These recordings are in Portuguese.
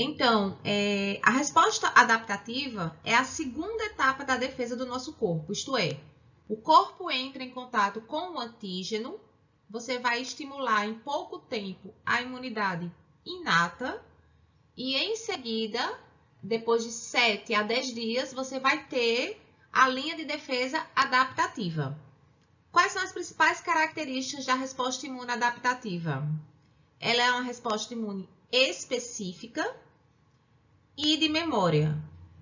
Então, a resposta adaptativa é a segunda etapa da defesa do nosso corpo, isto é, o corpo entra em contato com o antígeno, você vai estimular em pouco tempo a imunidade inata e em seguida, depois de 7 a 10 dias, você vai ter a linha de defesa adaptativa. Quais são as principais características da resposta imune adaptativa? Ela é uma resposta imune específica e de memória.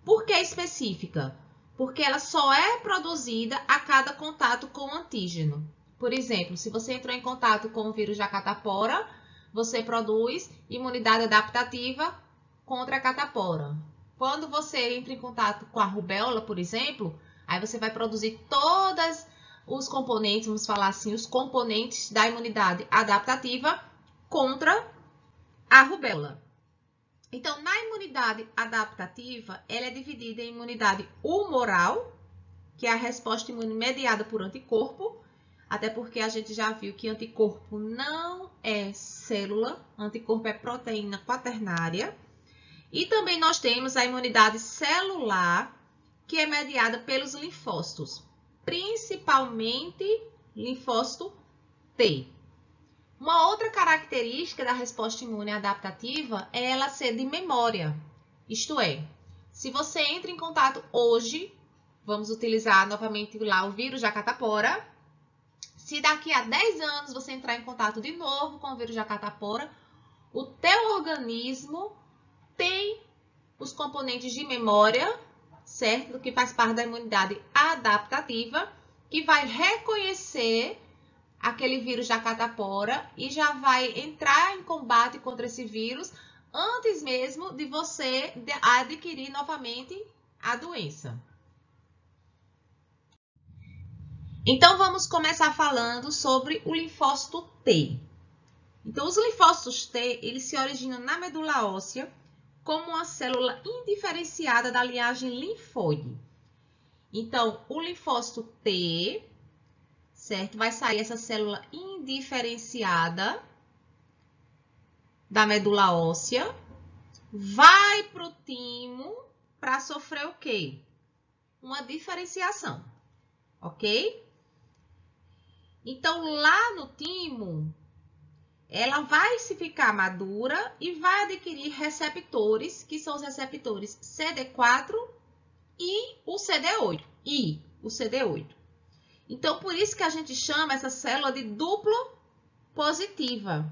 Por que específica? Porque ela só é produzida a cada contato com o antígeno. Por exemplo, se você entrou em contato com o vírus da catapora, você produz imunidade adaptativa contra a catapora. Quando você entra em contato com a rubéola, por exemplo, aí você vai produzir todos os componentes, vamos falar assim, os componentes da imunidade adaptativa contra a rubéola. Então, na imunidade adaptativa, ela é dividida em imunidade humoral, que é a resposta imune mediada por anticorpo, até porque a gente já viu que anticorpo não é célula, anticorpo é proteína quaternária. E também nós temos a imunidade celular, que é mediada pelos linfócitos, principalmente linfócito T. Uma outra característica da resposta imune adaptativa é ela ser de memória. Isto é, se você entra em contato hoje, vamos utilizar novamente lá o vírus da catapora. Se daqui a 10 anos você entrar em contato de novo com o vírus da catapora, o teu organismo tem os componentes de memória, certo? Que faz parte da imunidade adaptativa, que vai reconhecer aquele vírus da catapora e já vai entrar em combate contra esse vírus antes mesmo de você adquirir novamente a doença. Então, vamos começar falando sobre o linfócito T. Então, os linfócitos T, eles se originam na medula óssea como uma célula indiferenciada da linhagem linfóide. Então, o linfócito T, certo? Vai sair essa célula indiferenciada da medula óssea, vai para o timo para sofrer o quê? Uma diferenciação, ok? Então, lá no timo, ela vai se ficar madura e vai adquirir receptores, que são os receptores CD4 e o CD8. Então, por isso que a gente chama essa célula de duplo positiva.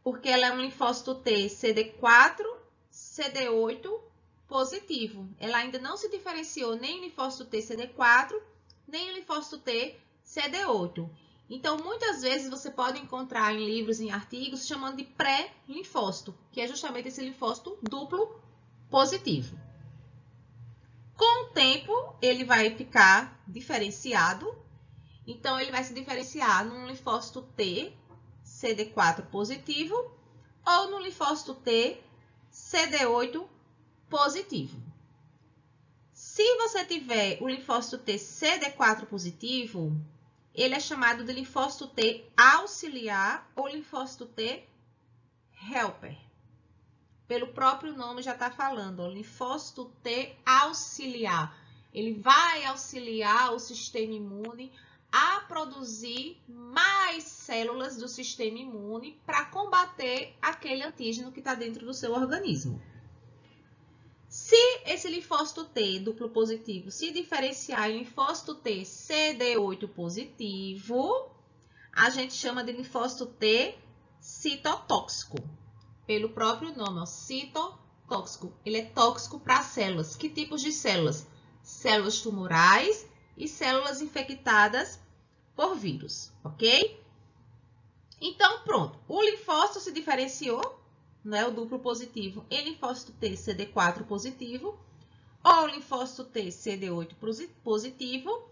Porque ela é um linfócito T CD4, CD8 positivo. Ela ainda não se diferenciou nem em linfócito T CD4, nem em linfócito T CD8. Então, muitas vezes você pode encontrar em livros, em artigos, chamando de pré-linfócito, que é justamente esse linfócito duplo positivo. Com o tempo, ele vai ficar diferenciado. Então, ele vai se diferenciar num linfócito T CD4 positivo ou no linfócito T CD8 positivo. Se você tiver o linfócito T CD4 positivo, ele é chamado de linfócito T auxiliar ou linfócito T helper. Pelo próprio nome já está falando, ó, linfócito T auxiliar. Ele vai auxiliar o sistema imune a produzir mais células do sistema imune para combater aquele antígeno que está dentro do seu organismo. Se esse linfócito T duplo positivo se diferenciar em linfócito T CD8 positivo, a gente chama de linfócito T citotóxico. Pelo próprio nome, ó, citotóxico. Ele é tóxico para células. Que tipos de células? Células tumorais e células infectadas por vírus, ok? Então, pronto. O linfócito se diferenciou, né, o duplo positivo, em linfócito T CD4 positivo ou linfócito T CD8 positivo.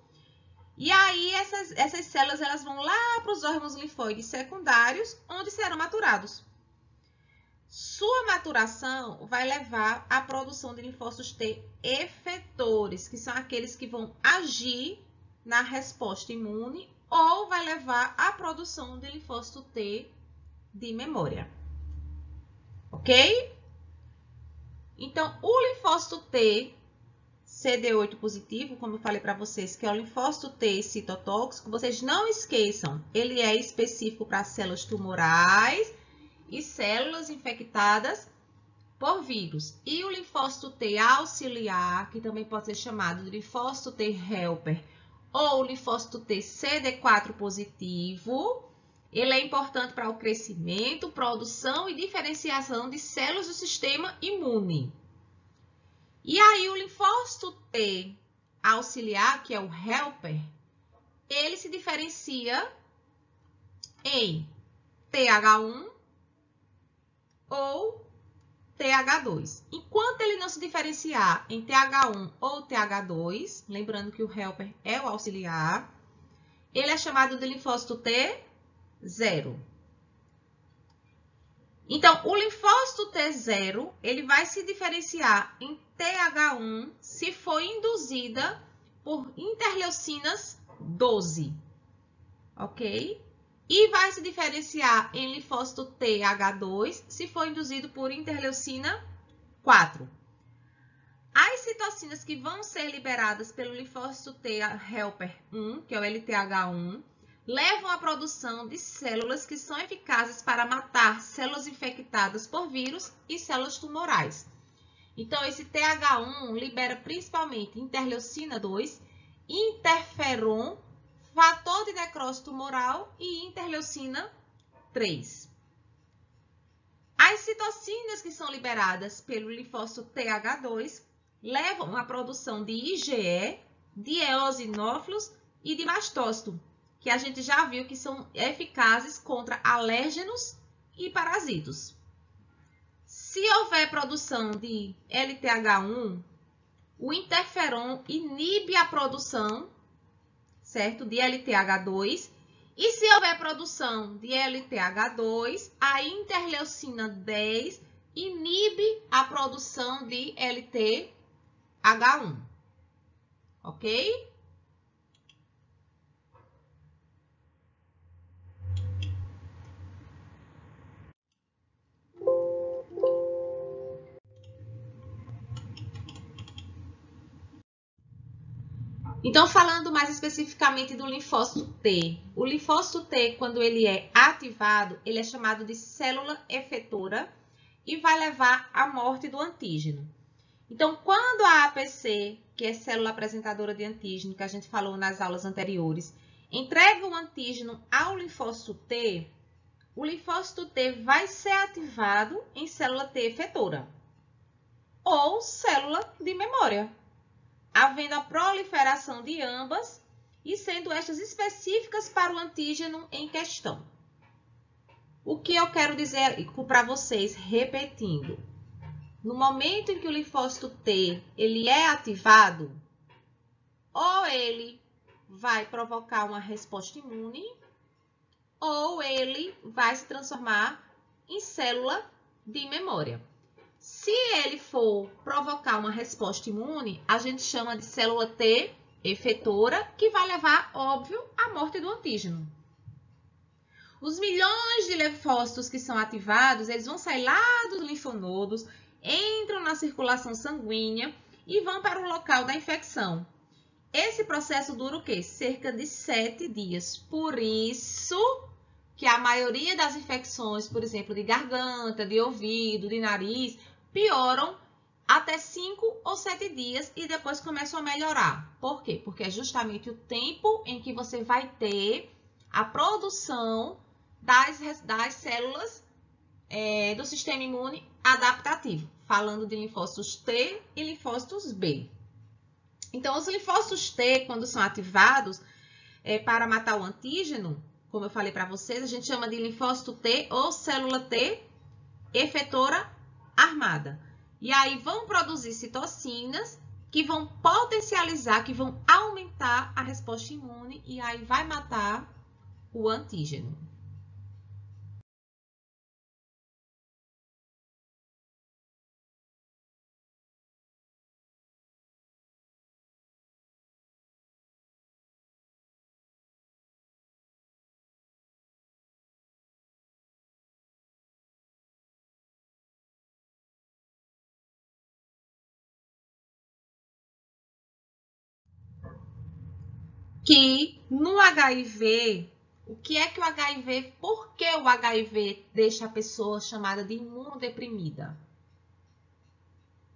E aí, essas células elas vão lá para os órgãos linfóides secundários, onde serão maturados. Sua maturação vai levar à produção de linfócitos T efetores, que são aqueles que vão agir na resposta imune, ou vai levar à produção de linfócito T de memória. Ok? Então, o linfócito T, CD8 positivo, como eu falei para vocês, que é o linfócito T citotóxico, vocês não esqueçam, ele é específico para células tumorais e células infectadas por vírus. E o linfócito T auxiliar, que também pode ser chamado de linfócito T helper, ou linfócito T CD4 positivo, ele é importante para o crescimento, produção e diferenciação de células do sistema imune. E aí o linfócito T auxiliar, que é o helper, ele se diferencia em TH1 ou TH2. Enquanto ele não se diferenciar em TH1 ou TH2, lembrando que o helper é o auxiliar, ele é chamado de linfócito T0. Então, o linfócito T0, ele vai se diferenciar em TH1 se for induzida por interleucinas 12, ok? E vai se diferenciar em linfócito TH2 se for induzido por interleucina 4. As citocinas que vão ser liberadas pelo linfócito T helper 1, que é o LTH1, levam à produção de células que são eficazes para matar células infectadas por vírus e células tumorais. Então, esse TH1 libera principalmente interleucina 2, interferon, fator de necrose tumoral e interleucina 3. As citocinas que são liberadas pelo linfócito TH2 levam à produção de IgE, de eosinófilos e de mastócito, que a gente já viu que são eficazes contra alérgenos e parasitos. Se houver produção de LTH1, o interferon inibe a produção, certo, de LTH2, e se houver produção de LTH2, a interleucina 10 inibe a produção de LTH1, ok? Então, falando mais especificamente do linfócito T. O linfócito T, quando ele é ativado, ele é chamado de célula efetora e vai levar à morte do antígeno. Então, quando a APC, que é célula apresentadora de antígeno, que a gente falou nas aulas anteriores, entrega o antígeno ao linfócito T, o linfócito T vai ser ativado em célula T efetora ou célula de memória, havendo a proliferação de ambas e sendo estas específicas para o antígeno em questão. O que eu quero dizer para vocês, repetindo, no momento em que o linfócito T ele é ativado, ou ele vai provocar uma resposta imune, ou ele vai se transformar em célula de memória. Se ele for provocar uma resposta imune, a gente chama de célula T efetora, que vai levar, óbvio, à morte do antígeno. Os milhões de linfócitos que são ativados, eles vão sair lá dos linfonodos, entram na circulação sanguínea e vão para o local da infecção. Esse processo dura o quê? Cerca de 7 dias. Por isso que a maioria das infecções, por exemplo, de garganta, de ouvido, de nariz, pioram até 5 ou 7 dias e depois começam a melhorar. Por quê? Porque é justamente o tempo em que você vai ter a produção das células do sistema imune adaptativo, falando de linfócitos T e linfócitos B. Então, os linfócitos T, quando são ativados para matar o antígeno, como eu falei para vocês, a gente chama de linfócito T ou célula T efetora armada. E aí vão produzir citocinas que vão potencializar, que vão aumentar a resposta imune e aí vai matar o antígeno. que no HIV, o que é que o HIV, por que o HIV deixa a pessoa chamada de imunodeprimida?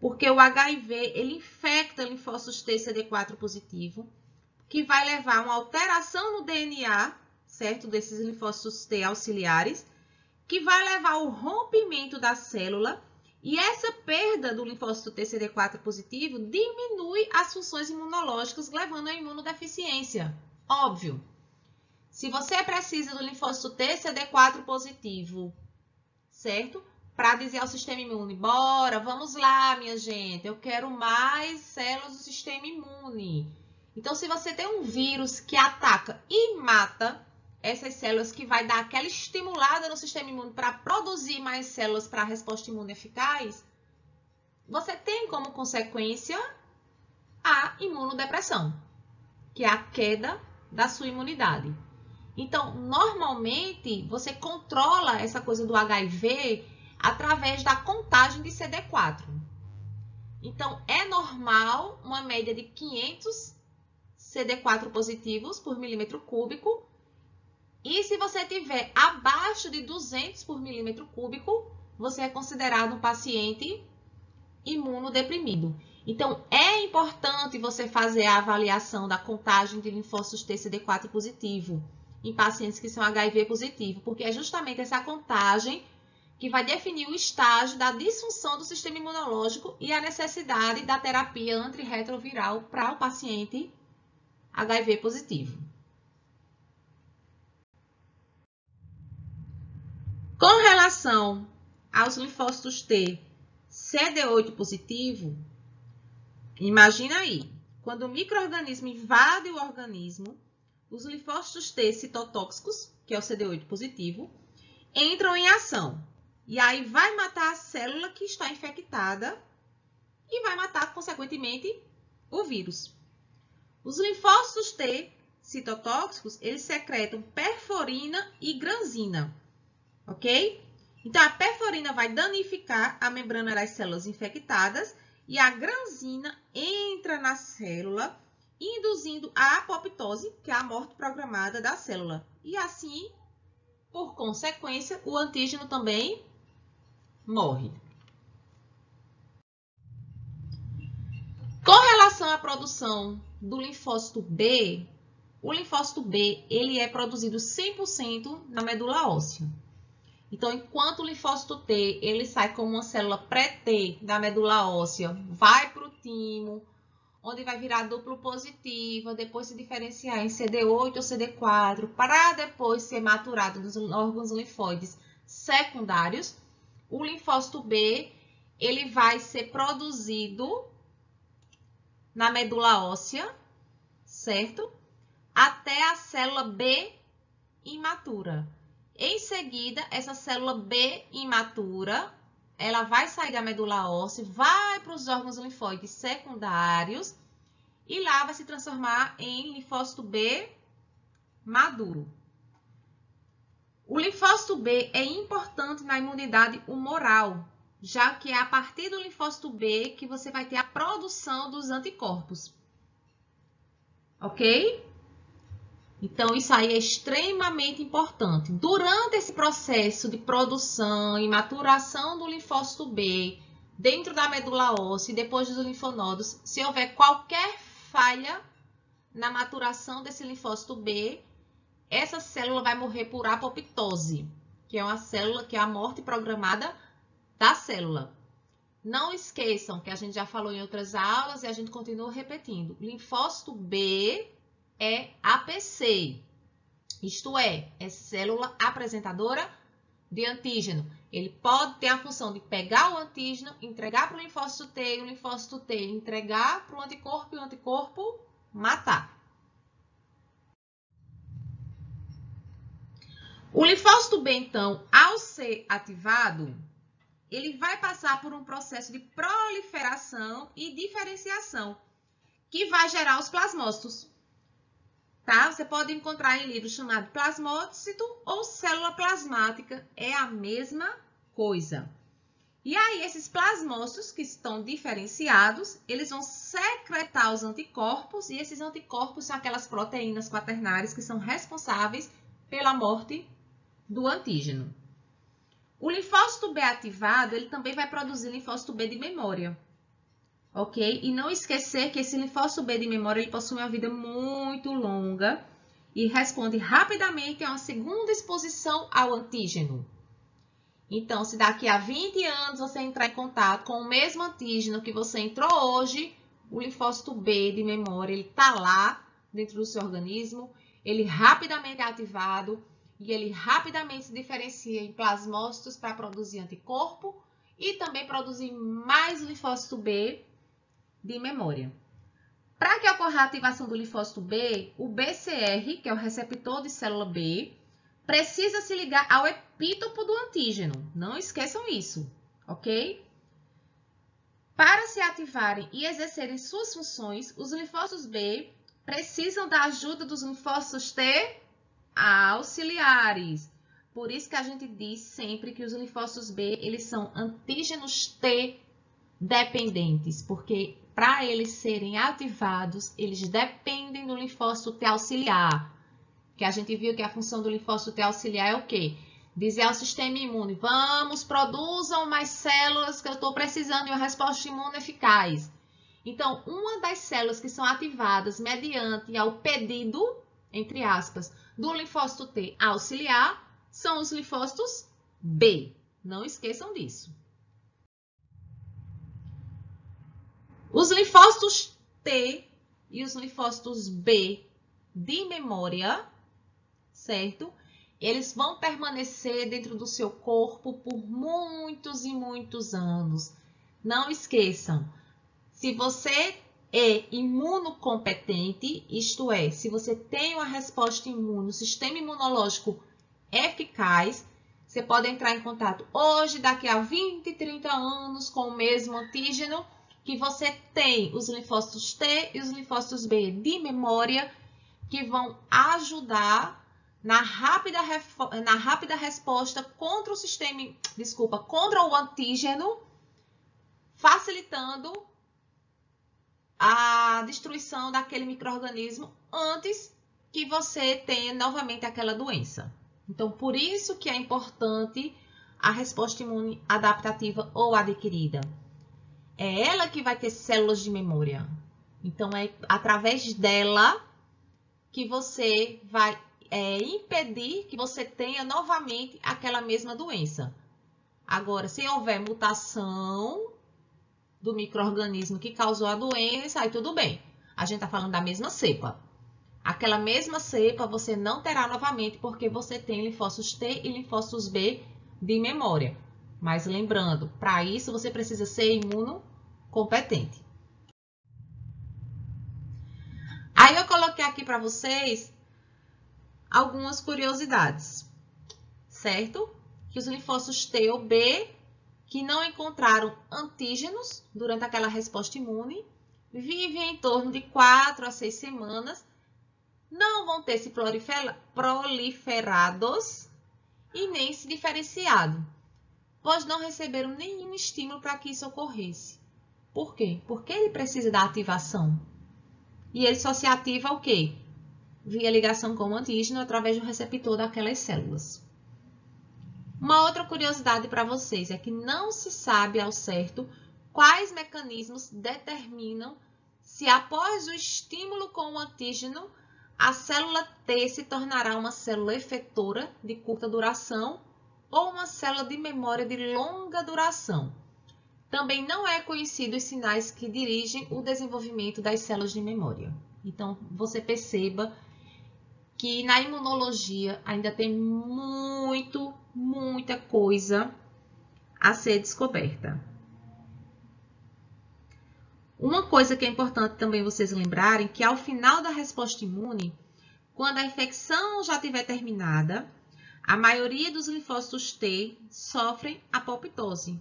Porque o HIV, ele infecta linfócitos T CD4 positivo, que vai levar a uma alteração no DNA, certo? Desses linfócitos T auxiliares, que vai levar ao rompimento da célula, e essa perda do linfócito T CD4 positivo diminui as funções imunológicas, levando à imunodeficiência. Óbvio. Se você precisa do linfócito T CD4 positivo, certo? Para dizer ao sistema imune, bora, vamos lá, minha gente, eu quero mais células do sistema imune. Então, se você tem um vírus que ataca e mata essas células, que vai dar aquela estimulada no sistema imune para produzir mais células para a resposta imune eficaz, você tem como consequência a imunodepressão, que é a queda da sua imunidade. Então, normalmente, você controla essa coisa do HIV através da contagem de CD4. Então, é normal uma média de 500 CD4 positivos por milímetro cúbico. E se você tiver abaixo de 200 por milímetro cúbico, você é considerado um paciente imunodeprimido. Então, é importante você fazer a avaliação da contagem de linfócitos T CD4 positivo em pacientes que são HIV positivo, porque é justamente essa contagem que vai definir o estágio da disfunção do sistema imunológico e a necessidade da terapia antirretroviral para o paciente HIV positivo. Com relação aos linfócitos T CD8 positivo, imagina aí, quando o micro-organismo invade o organismo, os linfócitos T citotóxicos, que é o CD8 positivo, entram em ação. E aí vai matar a célula que está infectada e vai matar, consequentemente, o vírus. Os linfócitos T citotóxicos, eles secretam perforina e granzina, ok? Então, a perforina vai danificar a membrana das células infectadas e a granzina entra na célula, induzindo a apoptose, que é a morte programada da célula. E assim, por consequência, o antígeno também morre. Com relação à produção do linfócito B, o linfócito B ele é produzido 100% na medula óssea. Então, enquanto o linfócito T ele sai como uma célula pré-T da medula óssea, vai para o timo, onde vai virar duplo positiva, depois se diferenciar em CD8 ou CD4, para depois ser maturado nos órgãos linfóides secundários, o linfócito B ele vai ser produzido na medula óssea, certo? Até a célula B imatura. Em seguida, essa célula B imatura, ela vai sair da medula óssea, vai para os órgãos linfóides secundários e lá vai se transformar em linfócito B maduro. O linfócito B é importante na imunidade humoral, já que é a partir do linfócito B que você vai ter a produção dos anticorpos. Ok? Então, isso aí é extremamente importante. Durante esse processo de produção e maturação do linfócito B, dentro da medula óssea e depois dos linfonodos, se houver qualquer falha na maturação desse linfócito B, essa célula vai morrer por apoptose, que é uma célula que é a morte programada da célula. Não esqueçam que a gente já falou em outras aulas e a gente continua repetindo. Linfócito B é APC, isto é célula apresentadora de antígeno. Ele pode ter a função de pegar o antígeno, entregar para o linfócito T, e o linfócito T entregar para o anticorpo e o anticorpo matar. O linfócito B, então, ao ser ativado, ele vai passar por um processo de proliferação e diferenciação, que vai gerar os plasmócitos. Tá? Você pode encontrar em livros chamados plasmócito ou célula plasmática, é a mesma coisa. E aí, esses plasmócitos que estão diferenciados, eles vão secretar os anticorpos, e esses anticorpos são aquelas proteínas quaternárias que são responsáveis pela morte do antígeno. O linfócito B ativado, ele também vai produzir linfócito B de memória, ok? E não esquecer que esse linfócito B de memória, ele possui uma vida muito longa e responde rapidamente a uma segunda exposição ao antígeno. Então, se daqui a 20 anos você entrar em contato com o mesmo antígeno que você entrou hoje, o linfócito B de memória, ele está lá dentro do seu organismo, ele rapidamente é ativado e ele rapidamente se diferencia em plasmócitos para produzir anticorpo e também produzir mais linfócito B de memória. Para que ocorra a ativação do linfócito B, o BCR, que é o receptor de célula B, precisa se ligar ao epítopo do antígeno. Não esqueçam isso, ok? Para se ativarem e exercerem suas funções, os linfócitos B precisam da ajuda dos linfócitos T auxiliares. Por isso que a gente diz sempre que os linfócitos B, eles são antígenos T dependentes, porque para eles serem ativados, eles dependem do linfócito T auxiliar. Que a gente viu que a função do linfócito T auxiliar é o quê? Dizer ao sistema imune, vamos, produzam mais células que eu estou precisando de uma resposta imune eficaz. Então, uma das células que são ativadas mediante ao pedido, entre aspas, do linfócito T auxiliar, são os linfócitos B. Não esqueçam disso. Os linfócitos T e os linfócitos B de memória, certo? Eles vão permanecer dentro do seu corpo por muitos e muitos anos. Não esqueçam, se você é imunocompetente, isto é, se você tem uma resposta imune, um sistema imunológico eficaz, você pode entrar em contato hoje, daqui a 20, 30 anos, com o mesmo antígeno, que você tem os linfócitos T e os linfócitos B de memória, que vão ajudar na rápida resposta contra o sistema, contra o antígeno, facilitando a destruição daquele micro-organismo antes que você tenha novamente aquela doença. Então, por isso que é importante a resposta imune adaptativa ou adquirida. É ela que vai ter células de memória. Então, é através dela que você vai impedir que você tenha novamente aquela mesma doença. Agora, se houver mutação do micro-organismo que causou a doença, aí tudo bem. A gente está falando da mesma cepa. Aquela mesma cepa você não terá novamente, porque você tem linfócitos T e linfócitos B de memória. Mas lembrando, para isso você precisa ser imunocompetente. Aí eu coloquei aqui para vocês algumas curiosidades, certo? Que os linfócitos T ou B, que não encontraram antígenos durante aquela resposta imune, vivem em torno de 4 a 6 semanas, não vão ter se proliferados e nem se diferenciado, pois não receberam nenhum estímulo para que isso ocorresse. Por quê? Porque ele precisa da ativação. E ele só se ativa o quê? Via ligação com o antígeno através do receptor daquelas células. Uma outra curiosidade para vocês é que não se sabe ao certo quais mecanismos determinam se após o estímulo com o antígeno, a célula T se tornará uma célula efetora de curta duração ou uma célula de memória de longa duração. Também não é conhecido os sinais que dirigem o desenvolvimento das células de memória. Então, você perceba que na imunologia ainda tem muita coisa a ser descoberta. Uma coisa que é importante também vocês lembrarem, que ao final da resposta imune, quando a infecção já estiver terminada, a maioria dos linfócitos T sofrem apoptose,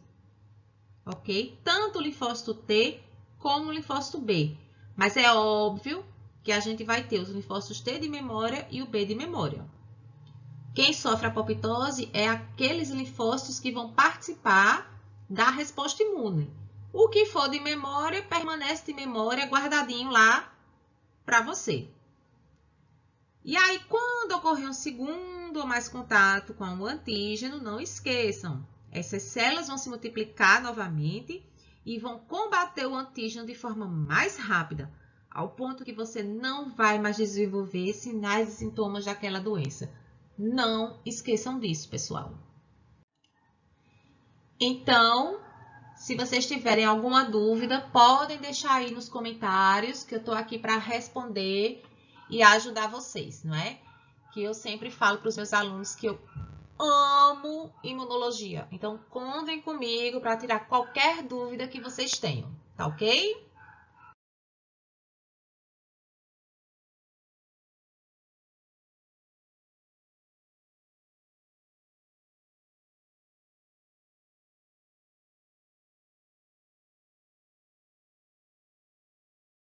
ok? Tanto o linfócito T como o linfócito B. Mas é óbvio que a gente vai ter os linfócitos T de memória e o B de memória. Quem sofre apoptose é aqueles linfócitos que vão participar da resposta imune. O que for de memória, permanece de memória guardadinho lá para você. E aí, quando ocorrer um segundo ou mais contato com o antígeno, não esqueçam, essas células vão se multiplicar novamente e vão combater o antígeno de forma mais rápida, ao ponto que você não vai mais desenvolver sinais e sintomas daquela doença. Não esqueçam disso, pessoal. Então, se vocês tiverem alguma dúvida, podem deixar aí nos comentários, que eu estou aqui para responder e ajudar vocês, não é? Que eu sempre falo para os meus alunos que eu amo imunologia. Então, contem comigo para tirar qualquer dúvida que vocês tenham, tá ok?